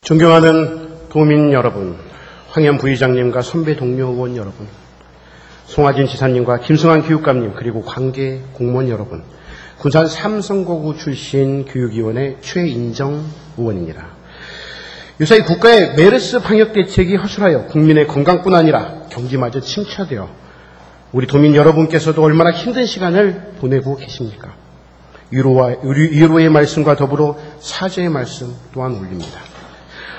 존경하는 도민 여러분, 황현 부의장님과 선배 동료 의원 여러분, 송하진 지사님과 김승환 교육감님, 그리고 관계 공무원 여러분, 군산 삼성고구 출신 교육위원회 최인정 의원입니다. 유사히 국가의 메르스 방역 대책이 허술하여 국민의 건강뿐 아니라 경제마저 침체되어 우리 도민 여러분께서도 얼마나 힘든 시간을 보내고 계십니까? 위로의 말씀과 더불어 사죄의 말씀 또한 올립니다.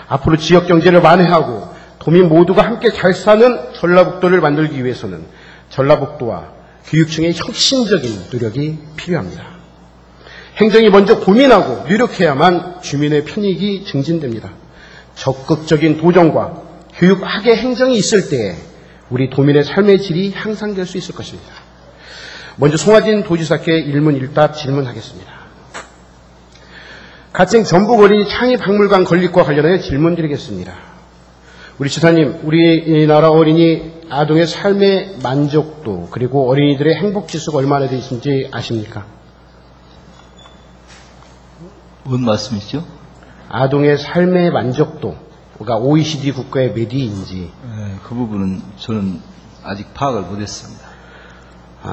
앞으로 지역 경제를 만회하고 도민 모두가 함께 잘 사는 전라북도를 만들기 위해서는 전라북도와 교육청의 혁신적인 노력이 필요합니다. 행정이 먼저 고민하고 노력해야만 주민의 편익이 증진됩니다. 적극적인 도정과 교육학의 행정이 있을 때에 우리 도민의 삶의 질이 향상될 수 있을 것입니다. 먼저 송하진 도지사께 일문일답 질문하겠습니다. 가칭 전북 어린이 창의박물관 건립과 관련하여 질문드리겠습니다. 우리 지사님, 우리나라 어린이 아동의 삶의 만족도 그리고 어린이들의 행복지수가 얼마나 되신지 아십니까? 뭔 말씀이시죠? 아동의 삶의 만족도가 OECD 국가의 몇 위인지. 그 부분은 저는 아직 파악을 못했습니다.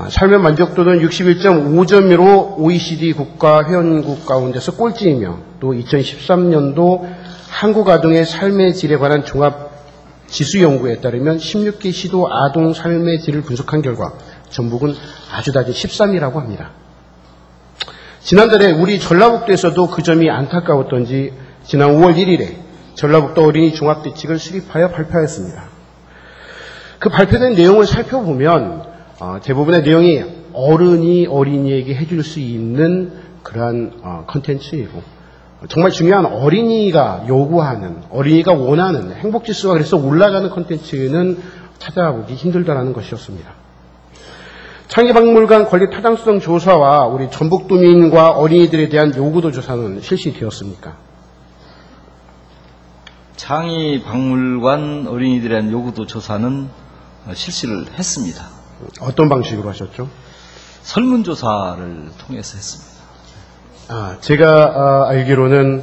삶의 만족도는 61.5점으로 OECD 국가 회원국 가운데서 꼴찌이며 또 2013년도 한국 아동의 삶의 질에 관한 종합 지수 연구에 따르면 16개 시도 아동 삶의 질을 분석한 결과 전북은 아주 낮은 13위라고 합니다. 지난달에 우리 전라북도에서도 그 점이 안타까웠던지 지난 5월 1일에 전라북도 어린이 종합대책을 수립하여 발표하였습니다. 그 발표된 내용을 살펴보면 대부분의 내용이 어른이 어린이에게 해줄 수 있는 그러한 컨텐츠이고 정말 중요한 어린이가 요구하는, 어린이가 원하는 행복지수가 그래서 올라가는 컨텐츠는 찾아보기 힘들다라는 것이었습니다. 창의박물관 건립 타당성 조사와 우리 전북도민과 어린이들에 대한 요구도 조사는 실시되었습니까? 창의박물관 어린이들에 대한 요구도 조사는 실시를 했습니다. 어떤 방식으로 하셨죠? 설문조사를 통해서 했습니다. 제가 알기로는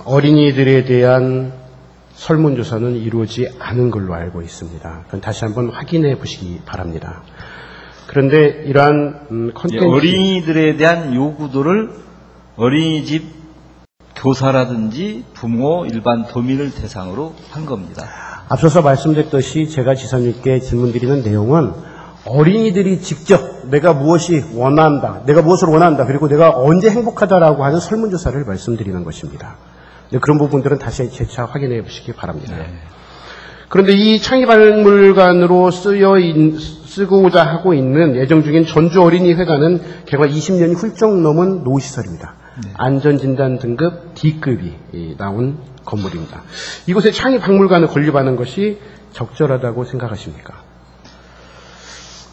어린이들에 대한 설문조사는 이루어지지 않은 걸로 알고 있습니다. 그건 다시 한번 확인해 보시기 바랍니다. 그런데 이러한 컨텐츠 어린이들에 대한 요구도를 어린이집 교사라든지 부모, 일반 도민을 대상으로 한 겁니다. 앞서서 말씀드렸듯이 제가 지사님께 질문드리는 내용은 어린이들이 직접 내가 무엇이 원한다, 내가 무엇을 원한다, 그리고 내가 언제 행복하다라고 하는 설문조사를 말씀드리는 것입니다. 그런 부분들은 다시 재차 확인해 보시기 바랍니다. 네. 그런데 이 창의박물관으로 쓰고자 하고 있는 예정 중인 전주 어린이회관은 개관 20년이 훌쩍 넘은 노후시설입니다. 네. 안전진단 등급 D급이 나온 건물입니다. 이곳에 창의박물관을 건립하는 것이 적절하다고 생각하십니까?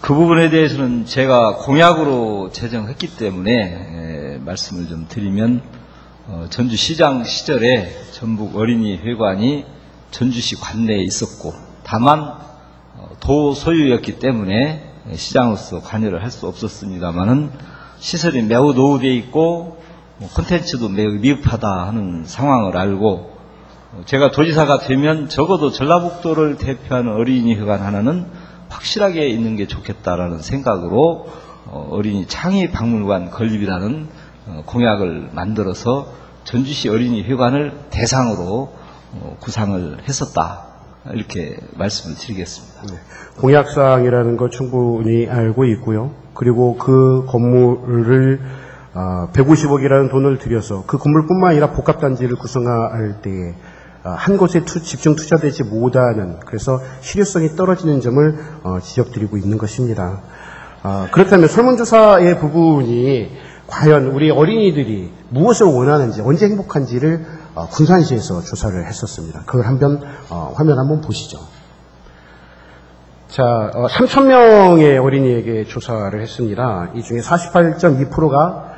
그 부분에 대해서는 제가 공약으로 제정했기 때문에 말씀을 좀 드리면 전주시장 시절에 전북 어린이회관이 전주시 관내에 있었고 다만 도 소유였기 때문에 시장으로서 관여를 할 수 없었습니다만은 시설이 매우 노후되어 있고 콘텐츠도 매우 미흡하다 하는 상황을 알고 제가 도지사가 되면 적어도 전라북도를 대표하는 어린이회관 하나는 확실하게 있는 게 좋겠다라는 생각으로 어린이 창의박물관 건립이라는 공약을 만들어서 전주시 어린이회관을 대상으로 구상을 했었다. 이렇게 말씀을 드리겠습니다. 네. 공약사항이라는 거 충분히 알고 있고요. 그리고 그 건물을 150억이라는 돈을 들여서 그 건물뿐만 아니라 복합단지를 구성할 때에 한 곳에 집중 투자되지 못하는, 그래서 실효성이 떨어지는 점을 지적드리고 있는 것입니다. 그렇다면 설문조사의 부분이 과연 우리 어린이들이 무엇을 원하는지, 언제 행복한지를 군산시에서 조사를 했었습니다. 그걸 한번 화면 한번 보시죠. 자, 3,000명의 어린이에게 조사를 했습니다. 이 중에 48.2%가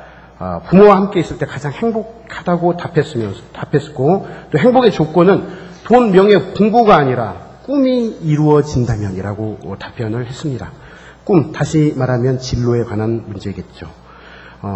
부모와 함께 있을 때 가장 행복하다고 답했고, 또 행복의 조건은 돈, 명예, 공부가 아니라 꿈이 이루어진다면이라고 답변을 했습니다. 꿈, 다시 말하면 진로에 관한 문제겠죠.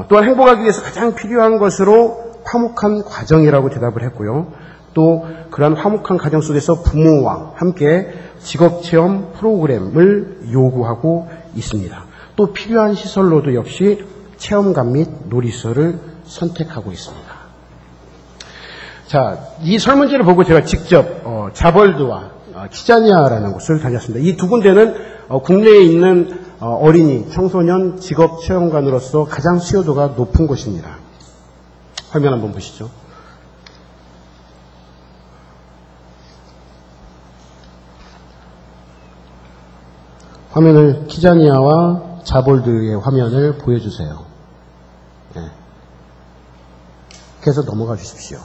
또한 행복하기 위해서 가장 필요한 것으로 화목한 과정이라고 대답을 했고요. 또 그러한 화목한 가정 속에서 부모와 함께 직업체험 프로그램을 요구하고 있습니다. 또 필요한 시설로도 역시 체험관 및 놀이터를 선택하고 있습니다. 자, 이 설문지를 보고 제가 직접 자벌드와 키자니아라는 곳을 다녔습니다. 이 두 군데는 국내에 있는 어린이, 청소년 직업체험관으로서 가장 수요도가 높은 곳입니다. 화면 한번 보시죠. 화면을 키자니아와 자볼드의 화면을 보여주세요. 네. 그래서 넘어가 주십시오.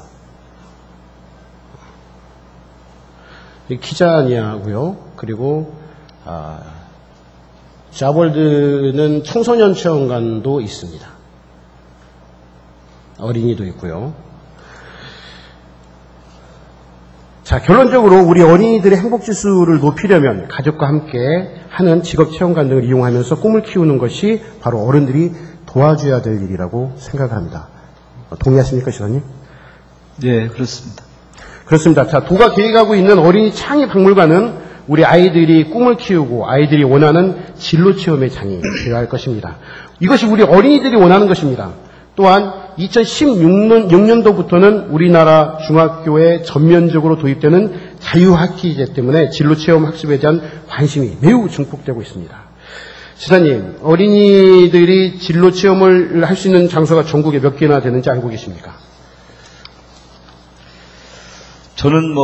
키자니아고요. 그리고 자볼드는 청소년 체험관도 있습니다. 어린이도 있고요. 자, 결론적으로 우리 어린이들의 행복지수를 높이려면 가족과 함께 하는 직업체험관 등을 이용하면서 꿈을 키우는 것이 바로 어른들이 도와줘야 될 일이라고 생각을 합니다. 동의하십니까, 시장님? 네, 그렇습니다. 그렇습니다. 자, 도가 계획하고 있는 어린이 창의 박물관은 우리 아이들이 꿈을 키우고 아이들이 원하는 진로 체험의 장이 되어야 할 것입니다. 이것이 우리 어린이들이 원하는 것입니다. 또한 2016년도부터는 우리나라 중학교에 전면적으로 도입되는 자유학기제 때문에 진로체험 학습에 대한 관심이 매우 증폭되고 있습니다. 지사님, 어린이들이 진로체험을 할 수 있는 장소가 전국에 몇 개나 되는지 알고 계십니까? 저는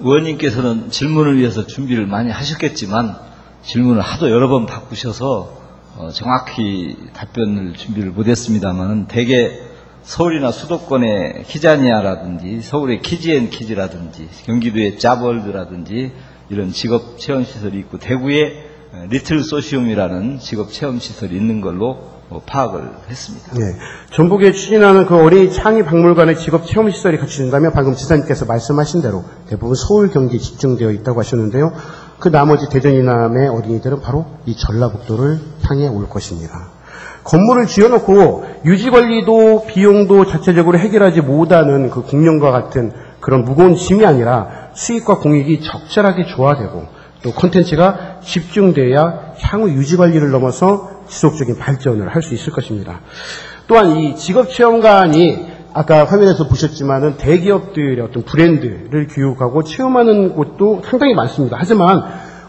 의원님께서는 질문을 위해서 준비를 많이 하셨겠지만 질문을 하도 여러 번 바꾸셔서 정확히 답변을 준비를 못했습니다만은 대개 서울이나 수도권의 키자니아라든지 서울의 키즈앤키즈라든지 경기도의 자벌드라든지 이런 직업체험시설이 있고 대구의 리틀 소시움이라는 직업체험시설이 있는 걸로 파악을 했습니다. 네, 전북에 추진하는 그 어린이 창의 박물관의 직업체험시설이 갖춰진다면 방금 지사님께서 말씀하신 대로 대부분 서울, 경기에 집중되어 있다고 하셨는데요. 그 나머지 대전 이남의 어린이들은 바로 이 전라북도를 향해 올 것입니다. 건물을 지어놓고 유지관리도 비용도 자체적으로 해결하지 못하는 그 공룡과 같은 그런 무거운 짐이 아니라 수익과 공익이 적절하게 조화되고 또 콘텐츠가 집중돼야 향후 유지관리를 넘어서 지속적인 발전을 할 수 있을 것입니다. 또한 이 직업체험관이 아까 화면에서 보셨지만은 대기업들의 어떤 브랜드를 교육하고 체험하는 곳도 상당히 많습니다. 하지만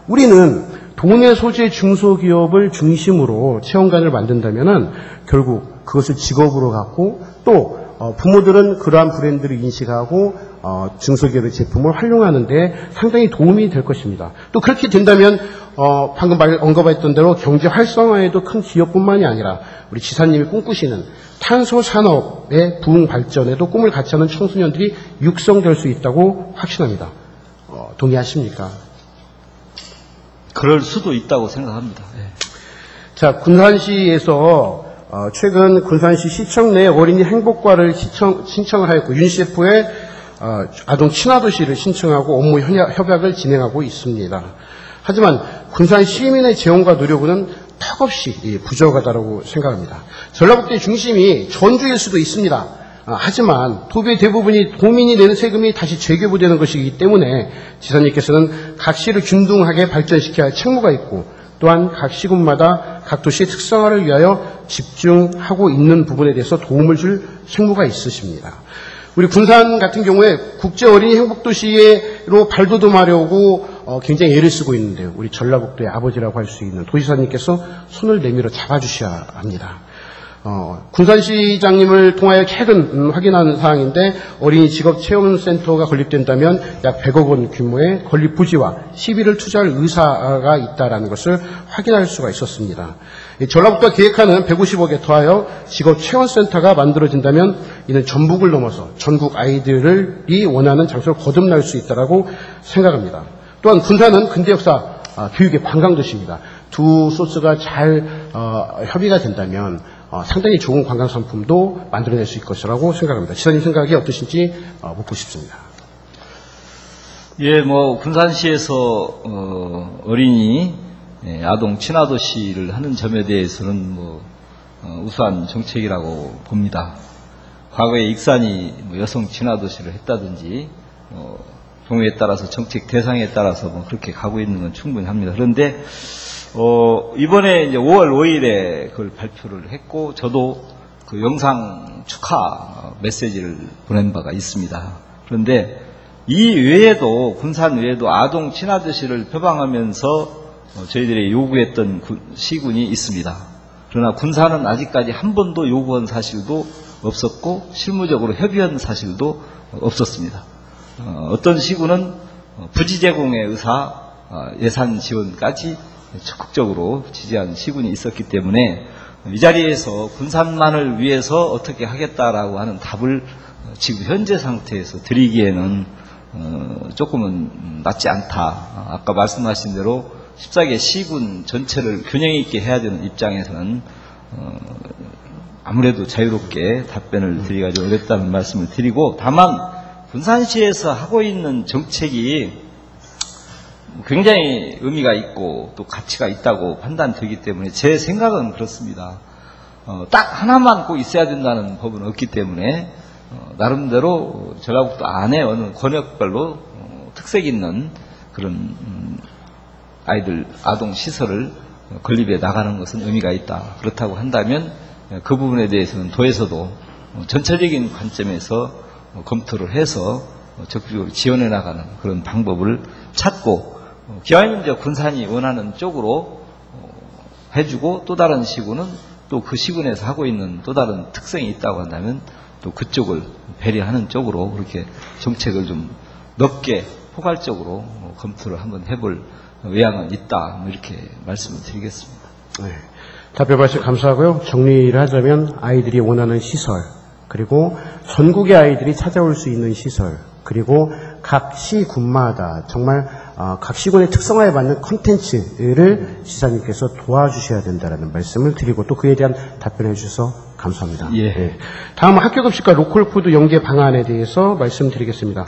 우리는 도내 소재 중소기업을 중심으로 체험관을 만든다면은 결국 그것을 직업으로 갖고 또 부모들은 그러한 브랜드를 인식하고 중소기업의 제품을 활용하는데 상당히 도움이 될 것입니다. 또 그렇게 된다면 방금 언급했던 대로 경제 활성화에도 큰 기업뿐만이 아니라 우리 지사님이 꿈꾸시는 탄소 산업의 부흥 발전에도 꿈을 같이 하는 청소년들이 육성될 수 있다고 확신합니다. 동의하십니까? 그럴 수도 있다고 생각합니다. 네. 자, 군산시에서 최근 군산시 시청 내 어린이 행복과를 신청을 하였고 유니세프의 아동 친화도시를 신청하고 업무 협약을 진행하고 있습니다. 하지만 군산 시민의 재원과 노력은 턱없이 부족하다고 생각합니다. 전라북도의 중심이 전주일 수도 있습니다. 하지만 도비의 대부분이 도민이 내는 세금이 다시 재교부되는 것이기 때문에 지사님께서는 각 시를 균등하게 발전시켜야 할 책무가 있고 또한 각 시군마다 각 도시의 특성화를 위하여 집중하고 있는 부분에 대해서 도움을 줄 책무가 있으십니다. 우리 군산 같은 경우에 국제 어린이 행복도시로 발돋움하려고 굉장히 애를 쓰고 있는데요. 우리 전라북도의 아버지라고 할 수 있는 도지사님께서 손을 내밀어 잡아주셔야 합니다. 군산시장님을 통하여 최근 확인한 사항인데 어린이 직업체험센터가 건립된다면 약 100억 원 규모의 건립 부지와 시비를 투자할 의사가 있다는 것을 확인할 수가 있었습니다. 전라북도가 계획하는 150억에 더하여 직업체험센터가 만들어진다면 이는 전북을 넘어서 전국 아이들이 원하는 장소를 거듭날 수 있다고 생각합니다. 또한 군산은 근대역사 교육의 관광도시입니다. 두 소스가 잘 협의가 된다면 상당히 좋은 관광 상품도 만들어낼 수 있을 것이라고 생각합니다. 지사님 생각이 어떠신지 묻고 싶습니다. 예, 군산시에서 어린이 아동 친화도시를 하는 점에 대해서는 우수한 정책이라고 봅니다. 과거에 익산이 뭐 여성 진화도시를 했다든지 경우에 따라서 정책 대상에 따라서 뭐 그렇게 가고 있는 건 충분히 합니다. 그런데 이번에 이제 5월 5일에 그걸 발표를 했고 저도 그 영상 축하 메시지를 보낸 바가 있습니다. 그런데 이 외에도 군산 외에도 아동 친화도시를 표방하면서 저희들이 요구했던 시군이 있습니다. 그러나 군산은 아직까지 한 번도 요구한 사실도 없었고 실무적으로 협의한 사실도 없었습니다. 어떤 시군은 부지 제공의 의사, 예산 지원까지 적극적으로 지지한 시군이 있었기 때문에 이 자리에서 군산만을 위해서 어떻게 하겠다라고 하는 답을 지금 현재 상태에서 드리기에는 조금은 낫지 않다. 아까 말씀하신 대로 14개 시군 전체를 균형 있게 해야 되는 입장에서는 아무래도 자유롭게 답변을 드리기가 좀 어렵다는 말씀을 드리고, 다만 군산시에서 하고 있는 정책이 굉장히 의미가 있고 또 가치가 있다고 판단되기 때문에 제 생각은 그렇습니다. 딱 하나만 꼭 있어야 된다는 법은 없기 때문에 나름대로 전라북도 안에 어느 권역별로 특색 있는 그런 아동 시설을 건립해 나가는 것은 의미가 있다. 그렇다고 한다면 그 부분에 대해서는 도에서도 전체적인 관점에서 검토를 해서 적극적으로 지원해 나가는 그런 방법을 찾고, 기왕이면 이제 군산이 원하는 쪽으로 해주고 또 다른 시군은 또 그 시군에서 하고 있는 또 다른 특성이 있다고 한다면 또 그쪽을 배려하는 쪽으로 그렇게 정책을 좀 넓게 포괄적으로 검토를 한번 해볼 의향은 있다. 이렇게 말씀을 드리겠습니다. 네. 답변 말씀 감사하고요. 정리를 하자면 아이들이 원하는 시설, 그리고 전국의 아이들이 찾아올 수 있는 시설, 그리고 각 시군마다 정말 각 시군의 특성화에 맞는 콘텐츠를 시사님께서 도와주셔야 된다는 말씀을 드리고 또 그에 대한 답변해 주셔서 감사합니다. 예. 네. 다음 학교급식과 로컬푸드 연계 방안에 대해서 말씀드리겠습니다.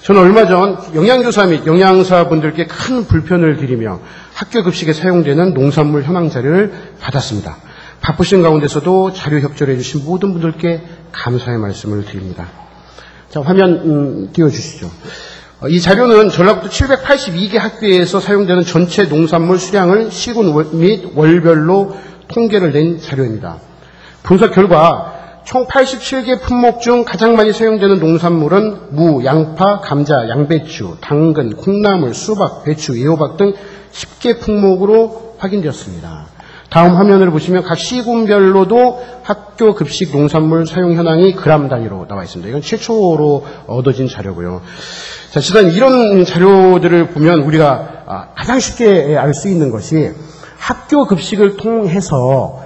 저는 얼마 전 영양교사 및 영양사분들께 큰 불편을 드리며 학교급식에 사용되는 농산물 현황 자료를 받았습니다. 바쁘신 가운데서도 자료 협조를 해주신 모든 분들께 감사의 말씀을 드립니다. 자, 화면 띄워주시죠. 이 자료는 전라북도 782개 학교에서 사용되는 전체 농산물 수량을 시군 및 월별로 통계를 낸 자료입니다. 분석 결과 총 87개 품목 중 가장 많이 사용되는 농산물은 무, 양파, 감자, 양배추, 당근, 콩나물, 수박, 배추, 애호박 등 10개 품목으로 확인되었습니다. 다음 화면을 보시면 각 시군별로도 학교 급식 농산물 사용 현황이 그램 단위로 나와 있습니다. 이건 최초로 얻어진 자료고요. 자, 지금 이런 자료들을 보면 우리가 가장 쉽게 알 수 있는 것이 학교 급식을 통해서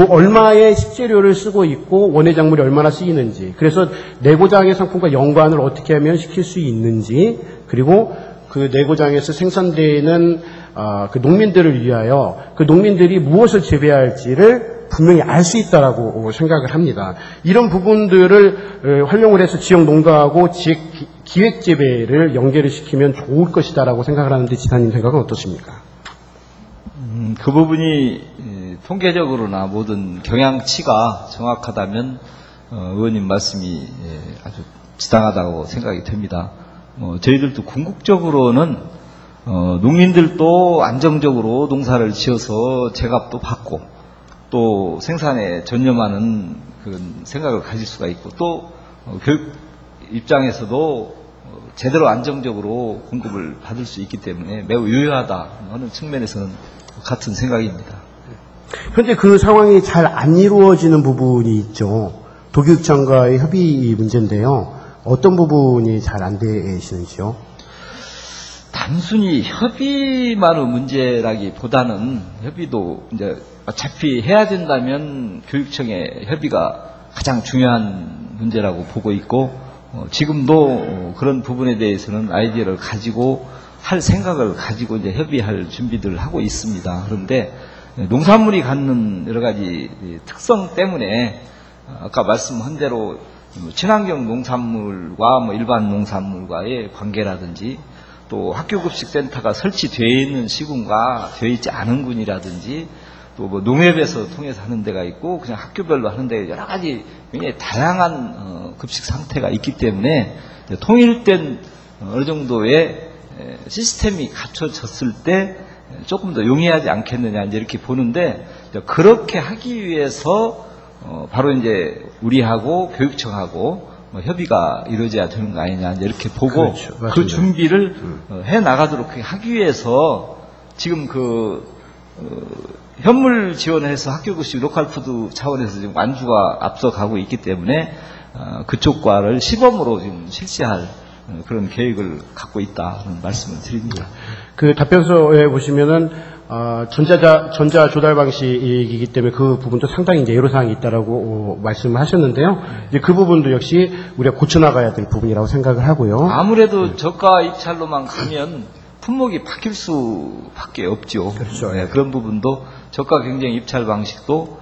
얼마의 식재료를 쓰고 있고 원예 작물이 얼마나 쓰이는지, 그래서 내고장의 상품과 연관을 어떻게 하면 시킬 수 있는지, 그리고 그 내고장에서 생산되는 그 농민들을 위하여 그 농민들이 무엇을 재배할지를 분명히 알 수 있다라고 생각을 합니다. 이런 부분들을 활용을 해서 지역 농가하고 지역 기획 재배를 연계를 시키면 좋을 것이다라고 생각을 하는데 지사님 생각은 어떠십니까? 그 부분이 통계적으로나 모든 경향치가 정확하다면 의원님 말씀이 아주 지당하다고 생각이 됩니다. 저희들도 궁극적으로는 농민들도 안정적으로 농사를 지어서 제값도 받고 또 생산에 전념하는 그런 생각을 가질 수가 있고, 또 교육 입장에서도 제대로 안정적으로 공급을 받을 수 있기 때문에 매우 유효하다 하는 측면에서는 같은 생각입니다. 현재 그 상황이 잘 안 이루어지는 부분이 있죠. 도교육청과의 협의 문제인데요. 어떤 부분이 잘 안 되시는지요? 단순히 협의만의 문제라기보다는, 협의도 이제 어차피 해야 된다면 교육청의 협의가 가장 중요한 문제라고 보고 있고, 지금도 그런 부분에 대해서는 아이디어를 가지고 할 생각을 가지고 이제 협의할 준비들을 하고 있습니다. 그런데 농산물이 갖는 여러 가지 특성 때문에 아까 말씀한 대로 친환경 농산물과 일반 농산물과의 관계라든지, 또 학교급식센터가 설치되어 있는 시군과 되어 있지 않은 군이라든지, 또 농협에서 통해서 하는 데가 있고 그냥 학교별로 하는 데가 여러 가지 굉장히 다양한 급식 상태가 있기 때문에 통일된 어느 정도의 시스템이 갖춰졌을 때 조금 더 용이하지 않겠느냐 이제 이렇게 보는데, 그렇게 하기 위해서 바로 이제 우리하고 교육청하고 협의가 이루어져야 되는 거 아니냐 이제 이렇게 보고, 그렇죠. 그 준비를 해 나가도록 하기 위해서 지금 현물 지원을 해서 학교급식 로컬푸드 차원에서 지금 완주가 앞서가고 있기 때문에 그쪽과를 시범으로 지금 실시할 그런 계획을 갖고 있다는 말씀을 드립니다. 그 답변서에 보시면은 전자 조달 방식이기 때문에 그 부분도 상당히 이제 애로사항이 있다라고 말씀을 하셨는데요. 이제 그 부분도 역시 우리가 고쳐나가야 될 부분이라고 생각을 하고요. 아무래도 저가 입찰로만 가면 품목이 바뀔 수밖에 없죠. 그렇죠. 네, 그런 부분도 저가 경쟁 입찰 방식도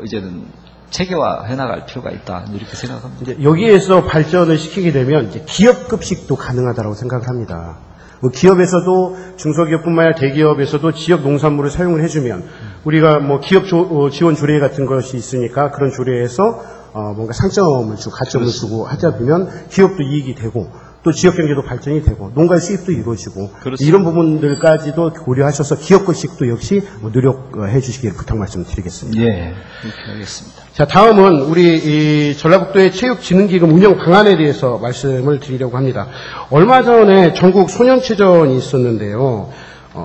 이제는 체계화해 나갈 필요가 있다 이렇게 생각합니다. 이제 여기에서 발전을 시키게 되면 이제 기업 급식도 가능하다고 생각을 합니다. 뭐 기업에서도 중소기업뿐만 아니라 대기업에서도 지역 농산물을 사용을 해주면 우리가 뭐 기업 지원 조례 같은 것이 있으니까 그런 조례에서 뭔가 상점을 주고 가점을 주고 하다 보면 기업도 이익이 되고 또 지역 경제도 발전이 되고 농가의 수입도 이루어지고 그렇습니다. 이런 부분들까지도 고려하셔서 기업 급식도 역시 노력해 주시길 부탁 말씀드리겠습니다. 예, 그렇게 하겠습니다. 자, 다음은 우리 이 전라북도의 체육진흥기금 운영 방안에 대해서 말씀을 드리려고 합니다. 얼마 전에 전국 소년체전이 있었는데요.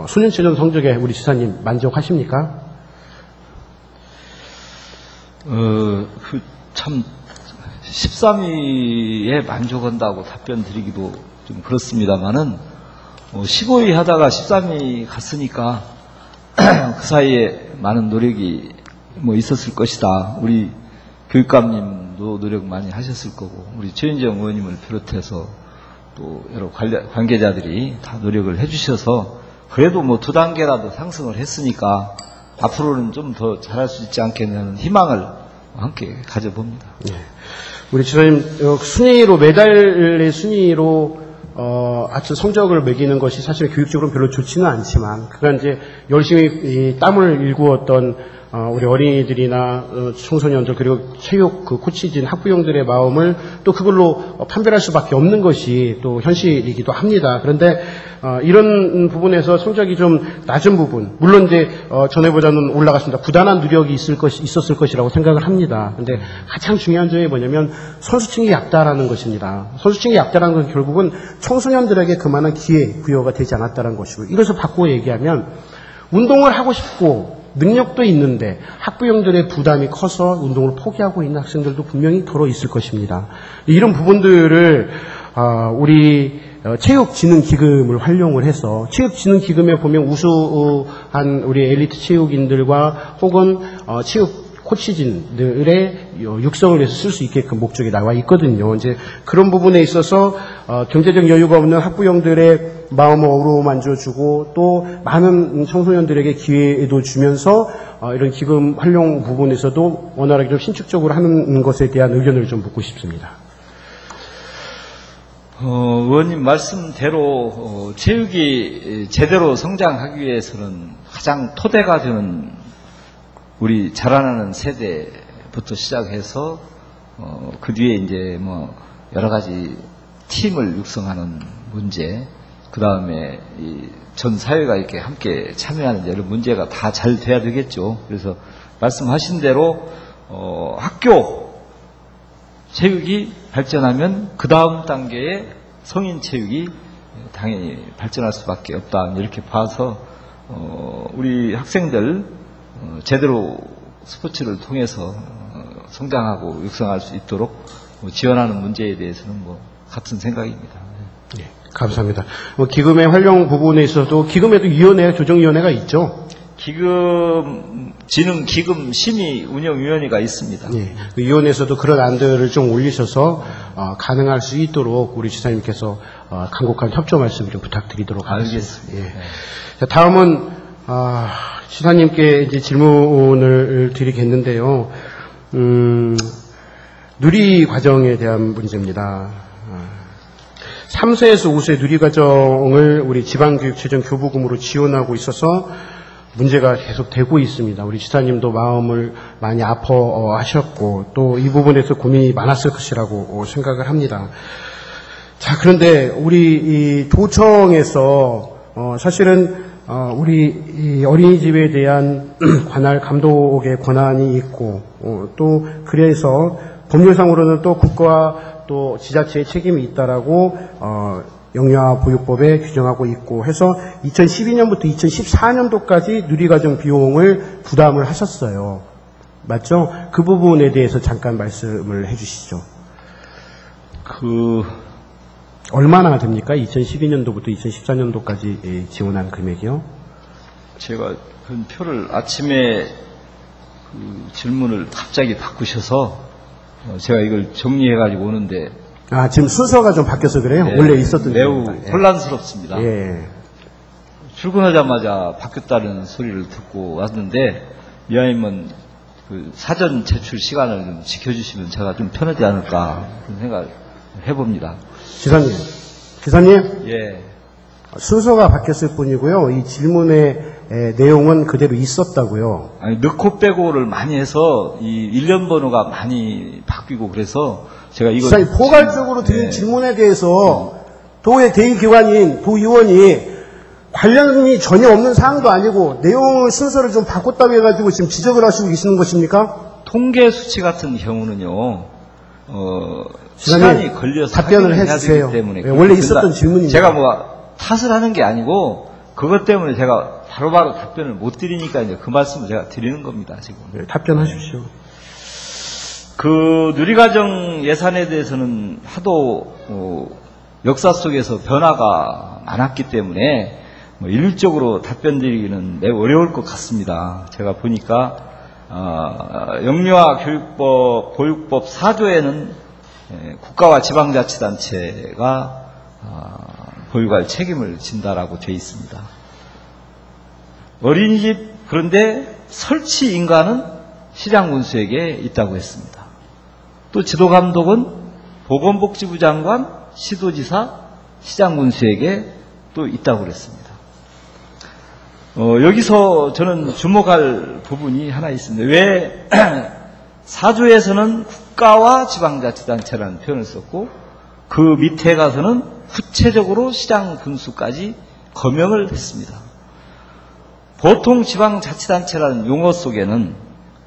소년체전 성적에 우리 지사님 만족하십니까? 참 13위에 만족한다고 답변 드리기도 좀 그렇습니다만은 15위 하다가 13위 갔으니까 그 사이에 많은 노력이 있었을 것이다. 우리 교육감님도 노력 많이 하셨을 거고 우리 최윤정 의원님을 비롯해서 또 여러 관계자들이 다 노력을 해주셔서 그래도 2단계라도 상승을 했으니까 앞으로는 좀 더 잘할 수 있지 않겠냐는 희망을 함께 가져봅니다. 네. 우리 지사님 순위로 메달의 순위로 하여튼 성적을 매기는 것이 사실 교육적으로는 별로 좋지는 않지만 그가 이제 열심히 땀을 일구었던 우리 어린이들이나 청소년들 그리고 체육 코치진 학부형들의 마음을 또 그걸로 판별할 수밖에 없는 것이 또 현실이기도 합니다. 그런데 이런 부분에서 성적이 좀 낮은 부분, 물론 이제 전에보다는 올라갔습니다. 부단한 노력이 있었을 것이라고 생각을 합니다. 그런데 가장 중요한 점이 뭐냐면 선수층이 얕다라는 것입니다. 선수층이 얕다라는 건 결국은 청소년들에게 그만한 기회 부여가 되지 않았다는 것이고, 이것을 바꾸어 얘기하면 운동을 하고 싶고 능력도 있는데 학부형들의 부담이 커서 운동을 포기하고 있는 학생들도 분명히 더러 있을 것입니다. 이런 부분들을 우리 체육진흥기금을 활용을 해서 체육진흥기금에 보면 우수한 우리 엘리트 체육인들과 혹은 체육 코치진들의 육성을 위해서 쓸 수 있게끔 목적이 나와 있거든요. 이제 그런 부분에 있어서 경제적 여유가 없는 학부형들의 마음을 어루만져주고 또 많은 청소년들에게 기회도 주면서 이런 기금 활용 부분에서도 원활하게 좀 신축적으로 하는 것에 대한 의견을 좀 묻고 싶습니다. 의원님 말씀대로 체육이 제대로 성장하기 위해서는 가장 토대가 되는 우리 자라나는 세대부터 시작해서 그 뒤에 이제 여러 가지 팀을 육성하는 문제, 그 다음에 전 사회가 이렇게 함께 참여하는 이런 문제가 다 잘 돼야 되겠죠. 그래서 말씀하신 대로 학교 체육이 발전하면 그 다음 단계의 성인 체육이 당연히 발전할 수밖에 없다. 이렇게 봐서 우리 학생들 제대로 스포츠를 통해서 성장하고 육성할 수 있도록 지원하는 문제에 대해서는 같은 생각입니다. 네, 감사합니다. 기금의 활용 부분에 있어서도 기금에도 위원회, 조정위원회가 있죠. 기금 심의 운영위원회가 있습니다. 네, 그 위원회에서도 그런 안들을 좀 올리셔서 가능할 수 있도록 우리 지사님께서 간곡한 협조 말씀을 좀 부탁드리도록 하겠습니다. 예. 네. 자, 다음은 지사님께 이제 질문을 드리겠는데요. 누리 과정에 대한 문제입니다. 3세에서 5세 누리 과정을 우리 지방교육체전 교부금으로 지원하고 있어서 문제가 계속 되고 있습니다. 우리 지사님도 마음을 많이 아파하셨고 또 이 부분에서 고민이 많았을 것이라고 생각을 합니다. 자, 그런데 우리 이 도청에서 사실은 우리 이 어린이집에 대한 관할 감독의 권한이 있고 또 그래서 법률상으로는 또 국가와 또 지자체의 책임이 있다라고 영유아보육법에 규정하고 있고 해서 2012년부터 2014년도까지 누리과정 비용을 부담을 하셨어요. 맞죠? 그 부분에 대해서 잠깐 말씀을 해주시죠. 얼마나 됩니까? 2012년도부터 2014년도까지 지원한 금액이요? 제가 그 표를 아침에 질문을 갑자기 바꾸셔서 제가 이걸 정리해가지고 오는데 지금 순서가 좀 바뀌어서 그래요? 네, 원래 있었던 매우 일입니다. 혼란스럽습니다. 예. 출근하자마자 바뀌었다는 소리를 듣고 왔는데 이왕이면 그 사전 제출 시간을 좀 지켜주시면 제가 좀 편하지 않을까 그런 생각을 해봅니다. 기사님. 예. 순서가 바뀌었을 뿐이고요. 이 질문의 내용은 그대로 있었다고요. 아니, 넣고 빼고를 많이 해서 이 일련 번호가 많이 바뀌고 그래서 제가 이거 기사님, 포괄적으로 드린 질문에 대해서 도의 대의기관인 도의원이 관련이 전혀 없는 사항도 아니고 내용을 순서를 좀 바꿨다고 해가지고 지금 지적을 하시고 계시는 것입니까? 통계 수치 같은 경우는요. 기사님, 시간이 걸려서 답변을 확인을 해야 해주세요. 되기 때문에 네, 원래 있었던 질문입니다. 제가 뭐 탓을 하는 게 아니고 그것 때문에 제가 바로바로 답변을 못 드리니까 이제 그 말씀을 제가 드리는 겁니다. 지금. 네, 답변하십시오. 그 누리과정 예산에 대해서는 하도 역사 속에서 변화가 많았기 때문에 뭐 일률적으로 답변드리기는 매우 어려울 것 같습니다. 제가 보니까 영유아 교육법 보육법 4조에는 국가와 지방자치단체가 보육할 책임을 진다라고 되어 있습니다. 어린이집 그런데 설치 인가는 시장군수에게 있다고 했습니다. 또 지도감독은 보건복지부 장관, 시도지사, 시장군수에게 또 있다고 그랬습니다. 여기서 저는 주목할 부분이 하나 있습니다. 왜 4조에서는 국가와 지방자치단체라는 표현을 썼고 그 밑에 가서는 구체적으로 시장군수까지 거명을 했습니다. 보통 지방자치단체라는 용어 속에는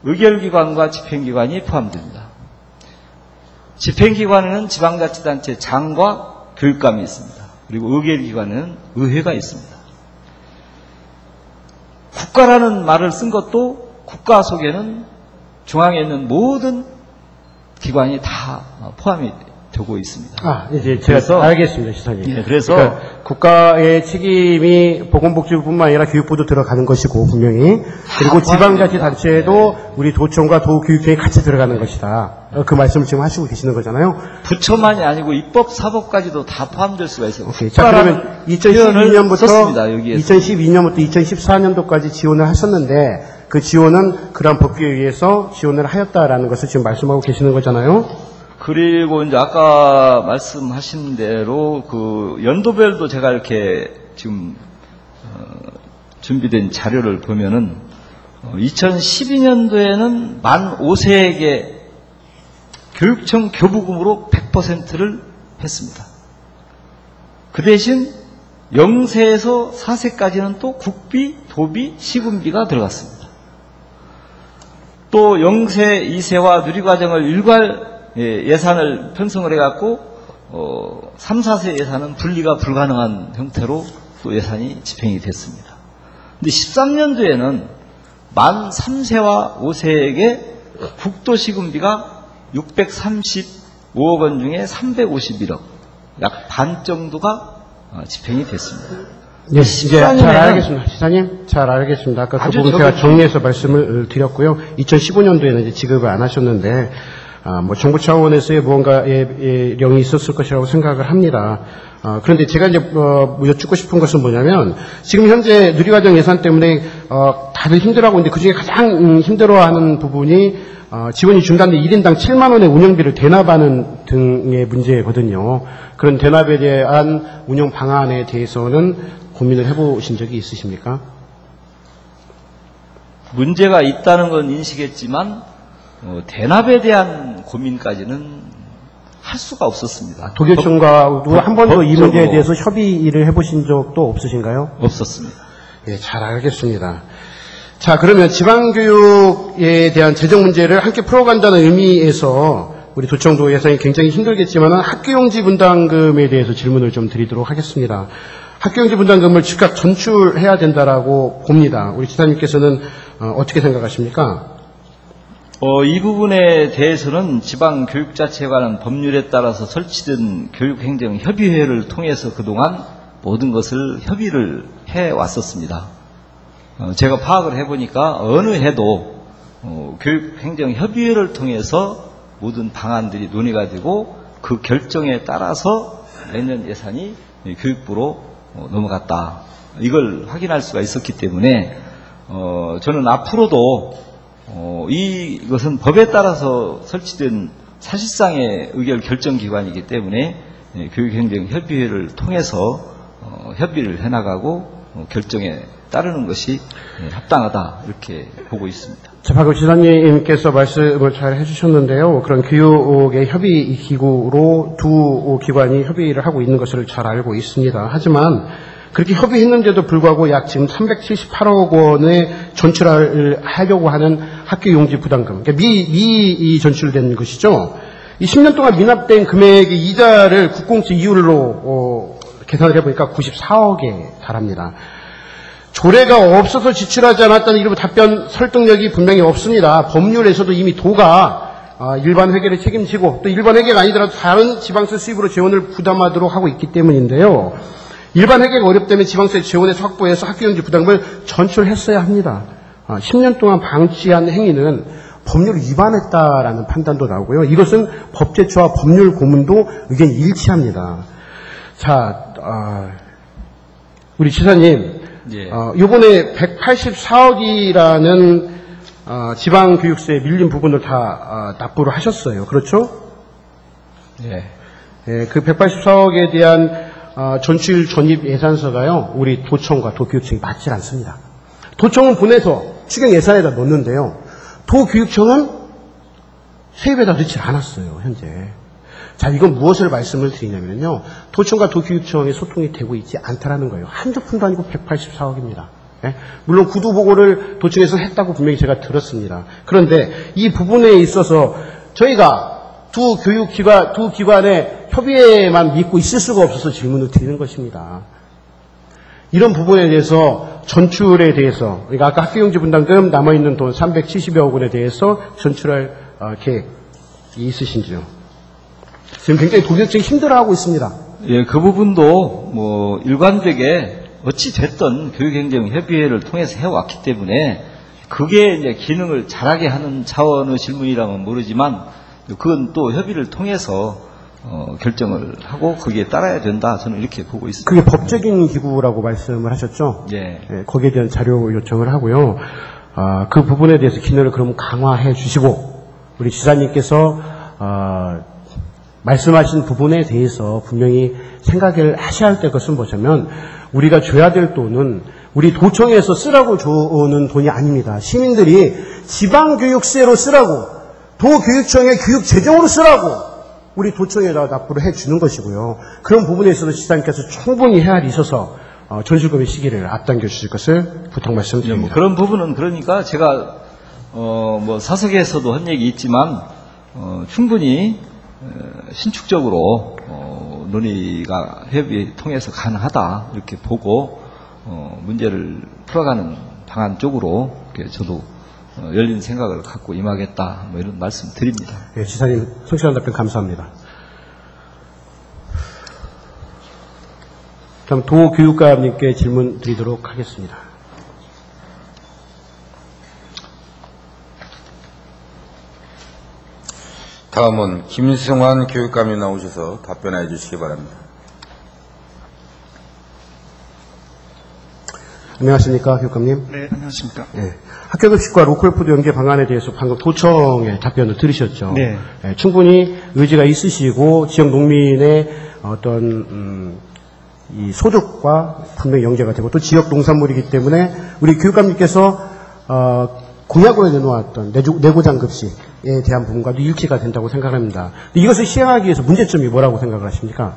의결기관과 집행기관이 포함됩니다. 집행기관에는 지방자치단체 장과 교육감이 있습니다. 그리고 의결기관에는 의회가 있습니다. 국가라는 말을 쓴 것도 국가 속에는 중앙에 있는 모든 기관이 다 포함이 되고 있습니다. 이제 제가 알겠습니다, 시사님. 예, 그래서 그러니까 국가의 책임이 보건복지부뿐만 아니라 교육부도 들어가는 것이고 분명히 그리고 지방자치단체에도 우리 도청과 도교육청이 같이 들어가는 것이다. 그 말씀을 지금 하시고 계시는 거잖아요. 부처만이 아니고 입법, 사법까지도 다 포함될 수가 있어요. 오케이. 자, 그러면 2012년부터 2014년도까지 지원을 하셨는데 그 지원은 그런 법규에 의해서 지원을 하였다라는 것을 지금 말씀하고 계시는 거잖아요. 그리고 이제 아까 말씀하신 대로 그 연도별도 제가 이렇게 지금 준비된 자료를 보면은 2012년도에는 만 5세에게 교육청 교부금으로 100%를 했습니다. 그 대신 0세에서 4세까지는 또 국비, 도비, 시군비가 들어갔습니다. 또 0세, 2세와 누리과정을 일괄 예산을 편성을 해갖고 3, 4세 예산은 분리가 불가능한 형태로 또 예산이 집행이 됐습니다. 근데 13년도에는 만 3세와 5세에게 국도시군비가 635억 원 중에 351억, 약 반 정도가 집행이 됐습니다. 네, 이제 잘 알겠습니다. 시사님, 잘 알겠습니다. 아까 그 부분 제가 정리해서 말씀을 드렸고요. 2015년도에는 이제 지급을 안 하셨는데, 뭐 정부 차원에서의 무언가의 령이 있었을 것이라고 생각을 합니다. 그런데 제가 이제 여쭙고 싶은 것은 뭐냐면 지금 현재 누리과정 예산 때문에 다들 힘들어하고 있는데 그중에 가장 힘들어하는 부분이 지원이 중단된 1인당 7만 원의 운영비를 대납하는 등의 문제거든요. 그런 대납에 대한 운영 방안에 대해서는 고민을 해보신 적이 있으십니까? 문제가 있다는 건 인식했지만 대납에 대한 고민까지는 할 수가 없었습니다. 도교청과도 한 번도 이 문제에 법적으로 대해서 협의를 해보신 적도 없으신가요? 없었습니다. 예, 잘 알겠습니다. 자, 그러면 지방교육에 대한 재정 문제를 함께 풀어간다는 의미에서 우리 도청도 예산이 굉장히 힘들겠지만 학교용지 분담금에 대해서 질문을 좀 드리도록 하겠습니다. 학교용지 분담금을 즉각 전출해야 된다라고 봅니다. 우리 지사님께서는 어떻게 생각하십니까? 이 부분에 대해서는 지방교육자치에 관한 법률에 따라서 설치된 교육행정협의회를 통해서 그동안 모든 것을 협의를 해왔었습니다. 제가 파악을 해보니까 어느 해도 교육행정협의회를 통해서 모든 방안들이 논의가 되고 그 결정에 따라서 내년 예산이 교육부로 넘어갔다. 이걸 확인할 수가 있었기 때문에 저는 앞으로도 이것은 법에 따라서 설치된 사실상의 의결 결정기관이기 때문에 교육행정협의회를 통해서 협의를 해나가고 결정에 따르는 것이 합당하다 이렇게 보고 있습니다. 자, 방금 지사님께서 말씀을 잘 해주셨는데요. 그런 교육의 협의 기구로 두 기관이 협의를 하고 있는 것을 잘 알고 있습니다. 하지만 그렇게 협의했는데도 불구하고 약 지금 378억 원의 전출을 하려고 하는 학교용지 부담금, 그러니까 미이 전출된 것이죠. 이 10년 동안 미납된 금액의 이자를 국공채 이율로 계산을 해보니까 94억에 달합니다. 조례가 없어서 지출하지 않았다는 이런 답변 설득력이 분명히 없습니다. 법률에서도 이미 도가 일반 회계를 책임지고 또 일반 회계가 아니더라도 다른 지방세 수입으로 재원을 부담하도록 하고 있기 때문인데요. 일반 회계가 어렵다면 지방세 재원에서 확보해서 학교용지 부담금을 전출했어야 합니다. 10년 동안 방치한 행위는 법률 위반했다라는 판단도 나오고요. 이것은 법제처와 법률 고문도 의견이 일치합니다. 자, 우리 지사님, 예. 이번에 184억이라는 지방교육세에 밀린 부분을 다 납부를 하셨어요. 그렇죠? 예. 예, 그 184억에 대한 전출 전입 예산서가요, 우리 도청과 도교육청이 맞질 않습니다. 도청은 보내서 추경 예산에다 넣는데요. 도교육청은 세입에다 넣지 않았어요, 현재. 자, 이건 무엇을 말씀을 드리냐면요. 도청과 도교육청의 소통이 되고 있지 않다라는 거예요. 한두 푼도 아니고 184억입니다. 예? 물론 구두보고를 도청에서 했다고 분명히 제가 들었습니다. 그런데 이 부분에 있어서 저희가 두 기관의 협의에만 믿고 있을 수가 없어서 질문을 드리는 것입니다. 이런 부분에 대해서 전출에 대해서, 그러니까 아까 학교용지 분담금 남아있는 돈 370여억 원에 대해서 전출할 계획이 있으신지요? 지금 굉장히 도교육청이 힘들어하고 있습니다. 예, 그 부분도 뭐 일관되게 어찌 됐든 교육행정협의회를 통해서 해왔기 때문에 그게 이제 기능을 잘하게 하는 차원의 질문이라면 모르지만 그건 또 협의를 통해서 결정을 하고 거기에 따라야 된다. 저는 이렇게 보고 있습니다. 그게 법적인 기구라고 말씀을 하셨죠? 예. 예, 거기에 대한 자료 요청을 하고요. 그 부분에 대해서 기능을 그러면 강화해 주시고 우리 지사님께서 말씀하신 부분에 대해서 분명히 생각을 하셔야 할 것은 뭐냐면 우리가 줘야 될 돈은 우리 도청에서 쓰라고 주는 돈이 아닙니다. 시민들이 지방교육세로 쓰라고 도교육청의 교육재정으로 쓰라고 우리 도청에다가 납부를 해주는 것이고요. 그런 부분에 있어서 지사님께서 충분히 헤아리 있어서 전출금의 시기를 앞당겨 주실 것을 부탁 말씀드립니다. 뭐 그런 부분은 그러니까 제가 뭐 사석에서도 한 얘기 있지만 충분히 신축적으로 논의가 협의 통해서 가능하다 이렇게 보고 문제를 풀어가는 방안 쪽으로 이렇게 저도 열린 생각을 갖고 임하겠다 뭐 이런 말씀 드립니다. 네, 지사님 성실한 답변 감사합니다. 다음 도교육감님께 질문 드리도록 하겠습니다. 다음은 김승환 교육감이 나오셔서 답변해 주시기 바랍니다. 안녕하십니까, 교육감님? 네, 안녕하십니까. 네. 학교급식과 로컬푸드 연계 방안에 대해서 방금 도청의 답변을 들으셨죠? 네. 네, 충분히 의지가 있으시고 지역 농민의 어떤 이 소득과 분명히 연계가 되고 또 지역 농산물이기 때문에 우리 교육감님께서 공약으로 내놓았던 내고장급식에 대한 부분과도 일치가 된다고 생각합니다. 이것을 시행하기 위해서 문제점이 뭐라고 생각을 하십니까?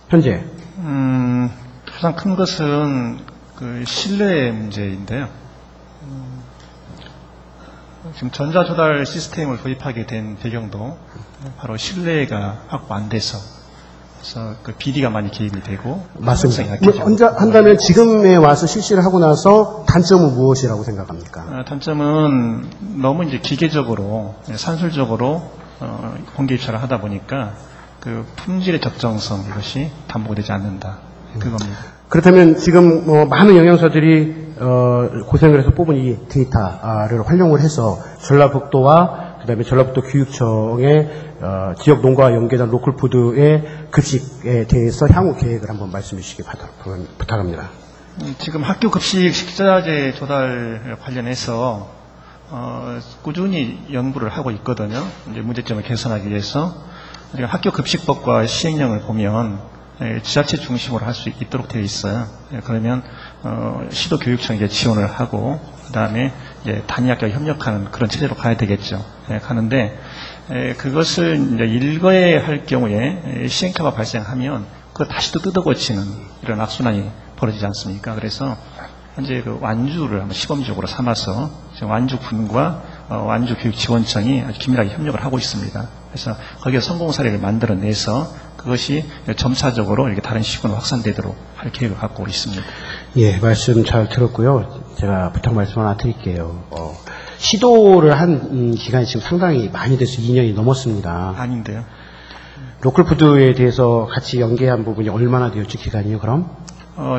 현재. 가장 큰 것은 그 신뢰 문제인데요. 지금 전자조달 시스템을 도입하게 된 배경도 바로 신뢰가 확보 안 돼서 그래서 그 비리가 많이 개입이 되고 맞습니다. 한다면 지금에 와서 실시를 하고 나서 단점은 무엇이라고 생각합니까? 단점은 너무 이제 기계적으로 산술적으로 공개 입찰을 하다 보니까 그 품질의 적정성 이것이 담보되지 않는다. 그겁니다. 그렇다면 지금 많은 영양사들이 고생을 해서 뽑은 이 데이터를 활용을 해서 전라북도와 그다음에 전라북도 교육청의 지역 농가와 연계된 로컬푸드의 급식에 대해서 향후 계획을 한번 말씀해 주시기 부탁합니다. 지금 학교 급식 식자재 조달 관련해서 꾸준히 연구를 하고 있거든요. 이제 문제점을 개선하기 위해서 학교 급식법과 시행령을 보면 지자체 중심으로 할 수 있도록 되어 있어요. 그러면 시도 교육청이 지원을 하고 그다음에 이제 단위학교와 협력하는 그런 체제로 가야 되겠죠. 가는데 그것을 이제 일거에 할 경우에 시행착오가 발생하면 그걸 다시 또 뜯어고치는 이런 악순환이 벌어지지 않습니까? 그래서 현재 그 완주를 한번 시범적으로 삼아서 지금 완주군과 완주교육지원청이 아주 긴밀하게 협력을 하고 있습니다. 그래서 거기에 성공 사례를 만들어내서 그것이 점차적으로 이렇게 다른 시군으로 확산되도록 할 계획을 갖고 있습니다. 예, 말씀 잘 들었고요. 제가 부탁 말씀 하나 드릴게요. 시도를 한 기간이 지금 상당히 많이 돼서 2년이 넘었습니다. 아닌데요. 로컬푸드에 대해서 같이 연계한 부분이 얼마나 되었죠, 기간이요, 그럼?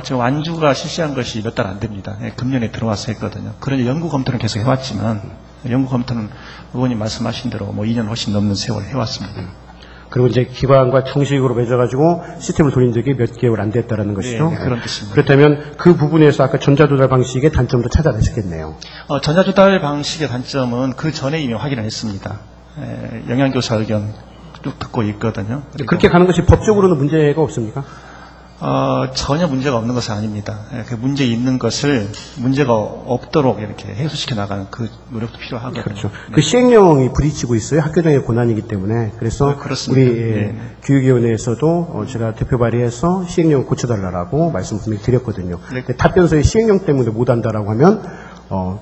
지금 완주가 실시한 것이 몇 달 안 됩니다. 금년에 들어와서 했거든요. 그런 연구 검토는 계속 해왔지만, 연구 검토는 의원님 말씀하신 대로 뭐 2년 훨씬 넘는 세월 해왔습니다. 그리고 이제 기관과 정식으로 맺어가지고 시스템을 돌린 적이 몇 개월 안 됐다라는 것이죠. 네, 그런 뜻입니다. 그렇다면 그 부분에서 아까 전자조달 방식의 단점도 찾아내셨겠네요. 전자조달 방식의 단점은 그 전에 이미 확인을 했습니다. 영양교사 의견 쭉 듣고 있거든요. 그렇게 가는 것이 법적으로는 문제가 없습니까? 전혀 문제가 없는 것은 아닙니다. 그 문제 있는 것을 문제가 없도록 이렇게 해소시켜 나가는 그 노력도 필요하거든요. 그렇죠. 네. 그 시행령이 부딪히고 있어요. 학교장의 권한이기 때문에. 그래서 우리 네. 교육위원회에서도 제가 대표 발의해서 시행령을 고쳐달라고 말씀 분명히 드렸거든요. 네. 답변서에 시행령 때문에 못한다라고 하면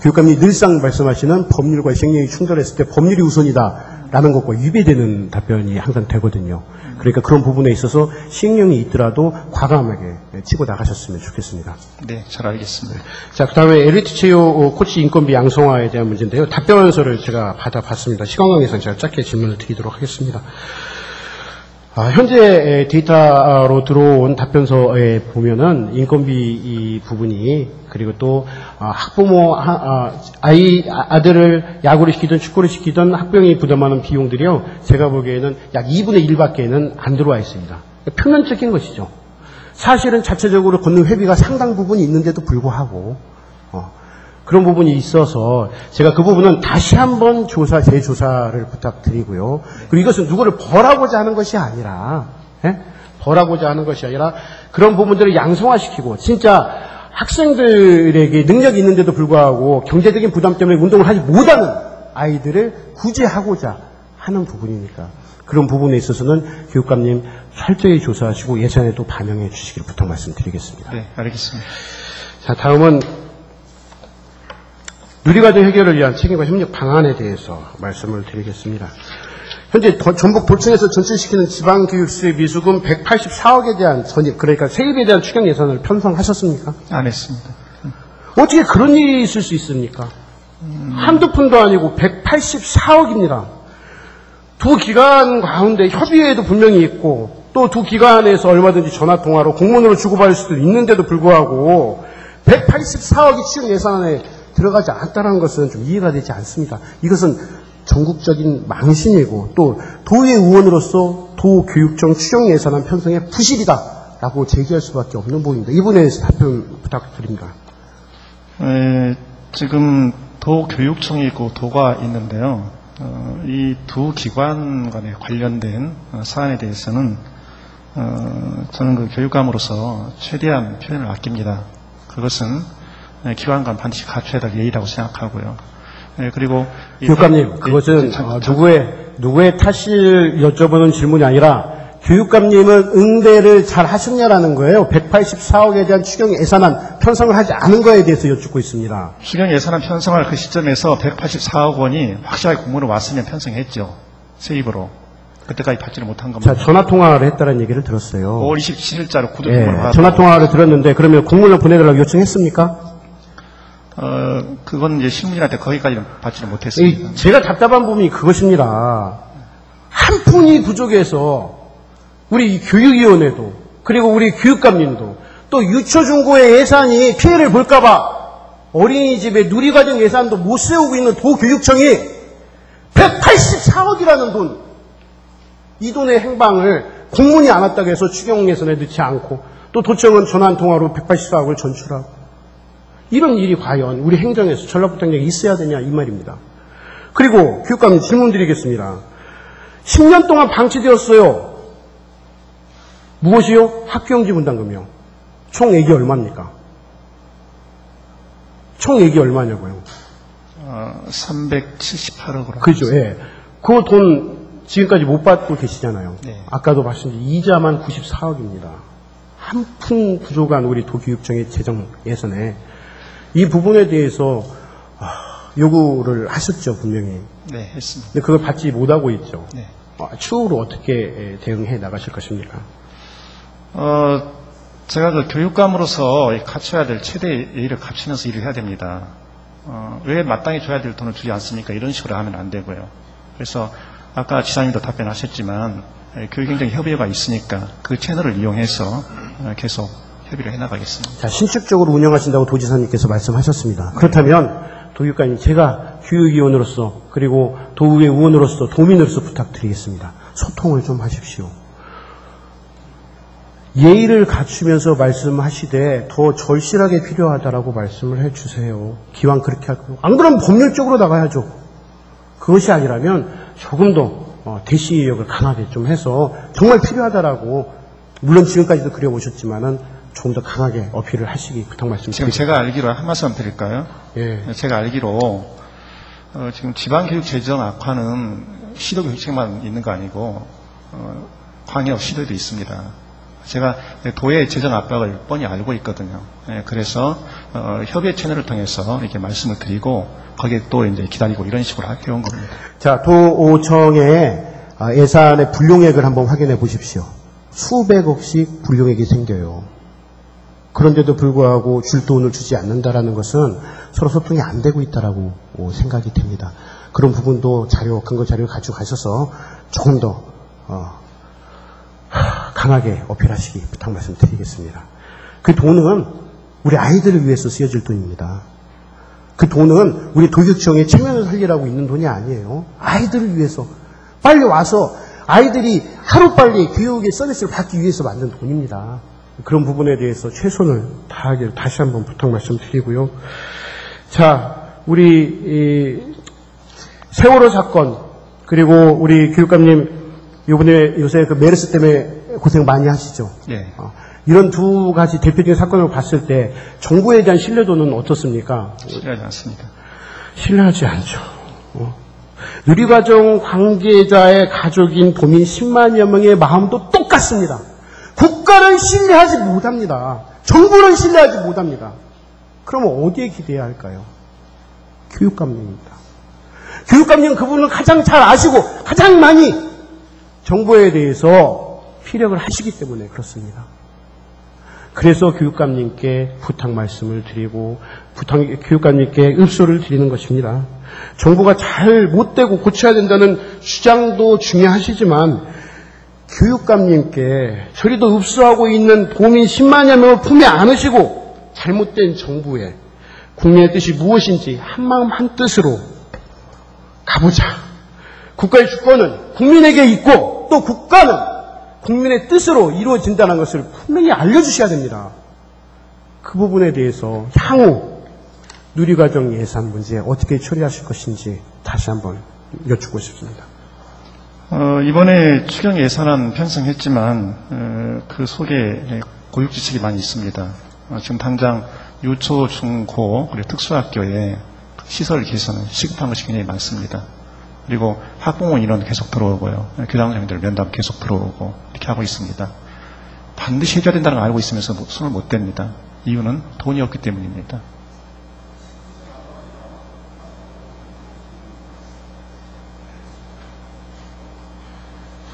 교육감이 늘상 말씀하시는 법률과 시행령이 충돌했을 때 법률이 우선이다라는 것과 위배되는 답변이 항상 되거든요. 그러니까 그런 부분에 있어서 시행령이 있더라도 과감하게 치고 나가셨으면 좋겠습니다. 네, 잘 알겠습니다. 자, 그 다음에 엘리트 체육 코치 인건비 양성화에 대한 문제인데요. 답변서를 제가 받아봤습니다. 시간 관계상 제가 짧게 질문을 드리도록 하겠습니다. 현재 데이터로 들어온 답변서에 보면은 인건비 이 부분이 그리고 또 학부모 아들을 야구를 시키든 축구를 시키든 학병이 부담하는 비용들이요. 제가 보기에는 약 2분의 1밖에는 안 들어와 있습니다. 표면적인 것이죠. 사실은 자체적으로 걷는 회비가 상당 부분이 있는데도 불구하고 그런 부분이 있어서 제가 그 부분은 다시 한번 재조사를 부탁드리고요. 그리고 이것은 누구를 벌하고자 하는 것이 아니라, 벌하고자 하는 것이 아니라 그런 부분들을 양성화시키고 진짜 학생들에게 능력이 있는데도 불구하고 경제적인 부담 때문에 운동을 하지 못하는 아이들을 구제하고자 하는 부분이니까 그런 부분에 있어서는 교육감님 철저히 조사하시고 예산에도 반영해 주시기를 부탁 말씀드리겠습니다. 네, 알겠습니다. 자, 다음은 누리과정 해결을 위한 책임과 협력 방안에 대해서 말씀을 드리겠습니다. 현재 전북 도청에서 전출시키는 지방교육수의 미수금 184억에 대한 그러니까 세입에 대한 추경 예산을 편성하셨습니까? 안 했습니다. 어떻게 그런 일이 있을 수 있습니까? 한두 푼도 아니고 184억입니다. 두 기관 가운데 협의회도 분명히 있고 또 두 기관에서 얼마든지 전화통화로 공문으로 주고받을 수도 있는데도 불구하고 184억이 추경 예산안에 들어가지 않았다는 것은 좀 이해가 되지 않습니다. 이것은 전국적인 망신이고 또 도의 의원으로서 도교육청 추경 예산안 편성의 부실이다라고 제기할 수밖에 없는 부분입니다. 이 부분에 대해서 답변 부탁드립니다. 지금 도교육청이 있고 도가 있는데요. 이 두 기관 간에 관련된 사안에 대해서는 저는 그 교육감으로서 최대한 표현을 아낍니다. 그것은 기관 간 반드시 갖춰야 될 예의라고 생각하고요. 그리고 교육감님, 그것은 누구의 탓을 여쭤보는 질문이 아니라 교육감님은 응대를 잘 하셨냐라는 거예요. 184억에 대한 추경 예산안 편성을 하지 않은 거에 대해서 여쭙고 있습니다. 추경 예산안 편성할 그 시점에서 184억 원이 확실하게 공문으로 왔으면 편성했죠. 세입으로. 그때까지 받지를 못한 겁니다. 자, 전화통화를 했다는 얘기를 들었어요. 5월 27일자로 구두 예, 공문을 받았고. 전화통화를 들었는데 그러면 공문을 보내달라고 요청했습니까? 그건 이제 신문인한테 거기까지는 받지를 못했습니다. 제가 답답한 부분이 그것입니다. 한 푼이 부족해서 우리 교육위원회도 그리고 우리 교육감님도 또 유초중고의 예산이 피해를 볼까봐 어린이집의 누리과정 예산도 못 세우고 있는 도교육청이 184억이라는 돈, 이 돈의 행방을 공문이 안 왔다고 해서 추경 예산에 넣지 않고 또 도청은 전화통화로 184억을 전출하고 이런 일이 과연 우리 행정에서 전략부탕령이 있어야 되냐 이 말입니다. 그리고 교육감님 질문 드리겠습니다. 10년 동안 방치되었어요. 무엇이요? 학교용지 분담금이요. 총 액이 얼마입니까? 총 액이 얼마냐고요? 378억으로. 그죠, 예. 그 돈 지금까지 못 받고 계시잖아요. 네. 아까도 말씀드린 이자만 94억입니다. 한 푼 부족한 우리 도교육청의 재정 예산에 이 부분에 대해서 요구를 하셨죠, 분명히. 네, 했습니다. 근데 그걸 받지 못하고 있죠. 네. 추후로 어떻게 대응해 나가실 것입니까? 제가 그 교육감으로서 갖춰야 될 최대의 예의를 갖추면서 일을 해야 됩니다. 왜 마땅히 줘야 될 돈을 주지 않습니까? 이런 식으로 하면 안 되고요. 그래서 아까 지사님도 답변하셨지만 교육행정협의회가 있으니까 그 채널을 이용해서 계속 협의를 해나가겠습니다. 자, 신축적으로 운영하신다고 도지사님께서 말씀하셨습니다. 그렇다면 도교육감님, 제가 교육위원으로서 그리고 도의회 의원으로서 도민으로서 부탁드리겠습니다. 소통을 좀 하십시오. 예의를 갖추면서 말씀하시되 더 절실하게 필요하다라고 말씀을 해주세요. 기왕 그렇게 하고 안 그러면 법률적으로 나가야죠. 그것이 아니라면 조금 더 대시력을 강하게 좀 해서 정말 필요하다라고 물론 지금까지도 그려오셨지만은 조금 더 강하게 어필을 하시기 부탁 말씀드립니다. 지금 제가 알기로 한 말씀 드릴까요? 예. 제가 알기로 지금 지방교육 재정 악화는 시도교육청만 있는 거 아니고 광역 시도에도 있습니다. 제가 도의 재정 압박을 뻔히 알고 있거든요. 그래서 협의 채널을 통해서 이렇게 말씀을 드리고 거기에 또 이제 기다리고 이런 식으로 해온 겁니다. 자, 도청의 예산의 불용액을 한번 확인해 보십시오. 수백억씩 불용액이 생겨요. 그런데도 불구하고 줄 돈을 주지 않는다라는 것은 서로 소통이 안 되고 있다라고 생각이 됩니다. 그런 부분도 근거 자료를 가지고 가셔서 조금 더 강하게 어필하시기 부탁 말씀드리겠습니다. 그 돈은 우리 아이들을 위해서 쓰여질 돈입니다. 그 돈은 우리 도교육청의 체면을 살리라고 있는 돈이 아니에요. 아이들을 위해서 빨리 와서 아이들이 하루빨리 교육의 서비스를 받기 위해서 만든 돈입니다. 그런 부분에 대해서 최선을 다하기를 다시 한번 부탁 말씀드리고요. 자, 우리 세월호 사건 그리고 우리 교육감님 요새 그 메르스 때문에 고생 많이 하시죠. 네. 이런 두 가지 대표적인 사건을 봤을 때 정부에 대한 신뢰도는 어떻습니까? 신뢰하지 않습니다. 신뢰하지 않죠. 누리과정 관계자의 가족인 도민 10만여 명의 마음도 똑같습니다. 국가를 신뢰하지 못합니다. 정부를 신뢰하지 못합니다. 그러면 어디에 기대해야 할까요? 교육감님입니다. 교육감님은 그분을 가장 잘 아시고 가장 많이 정부에 대해서 피력을 하시기 때문에 그렇습니다. 그래서 교육감님께 부탁 말씀을 드리고 교육감님께 읍소를 드리는 것입니다. 정부가 잘 못되고 고쳐야 된다는 주장도 중요하시지만 교육감님께 저리도 읍소하고 있는 도민 10만여 명을 품에 안으시고 잘못된 정부에 국민의 뜻이 무엇인지 한마음 한뜻으로 가보자. 국가의 주권은 국민에게 있고 또 국가는 국민의 뜻으로 이루어진다는 것을 분명히 알려주셔야 됩니다. 그 부분에 대해서 향후 누리과정 예산 문제 어떻게 처리하실 것인지 다시 한번 여쭙고 싶습니다. 이번에 추경 예산안 편성했지만 그 속에 고육 지책이 많이 있습니다. 지금 당장 유초, 중, 고 그리고 특수학교에 그 시설 개선, 시급한 것이 굉장히 많습니다. 그리고 학부모 인원 계속 들어오고요. 교장선생님들 면담 계속 들어오고 이렇게 하고 있습니다. 반드시 해줘야 된다는 걸 알고 있으면서 손을 못 댑니다. 이유는 돈이 없기 때문입니다.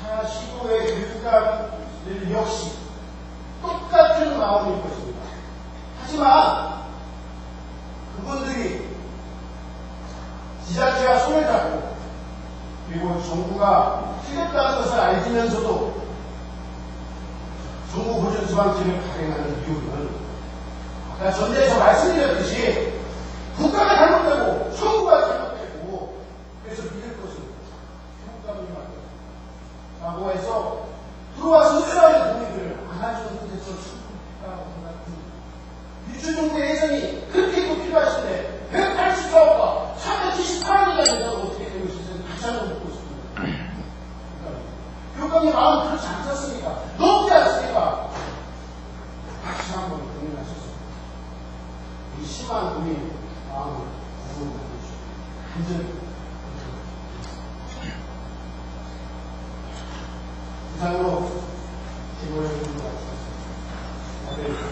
타 시도의 교육감들 역시 똑같은 마음일 것입니다. 하지만 그분들이 지자체가 손을 잡고 그리고 정부가 틀렸다는 것을 알면서도 정부 보존 지방제를 발행하는 이유는 아까 전제에서 말씀드렸듯이 국가가 잘못되고 정부가 잘못되고 그래서 믿을 것은 교육감님한테 라고 해서 들어와서 수사의 동의를 안 해주는 데서 충분했다고 생각합니다. 유치정부 예산이 그렇게 필요하신데 184억과 378억이나 된다고 어떻게 되고 있어요? 다시 한번 묻고 싶습니다. 교육감님 마음 그렇지 않았습니까? 높지 않습니까? 다시 한번 고민하셔서 이 심한 고민 마음을 구분해 주십시오. 완전히 이상으로 질문을 드리도록 하겠습니다.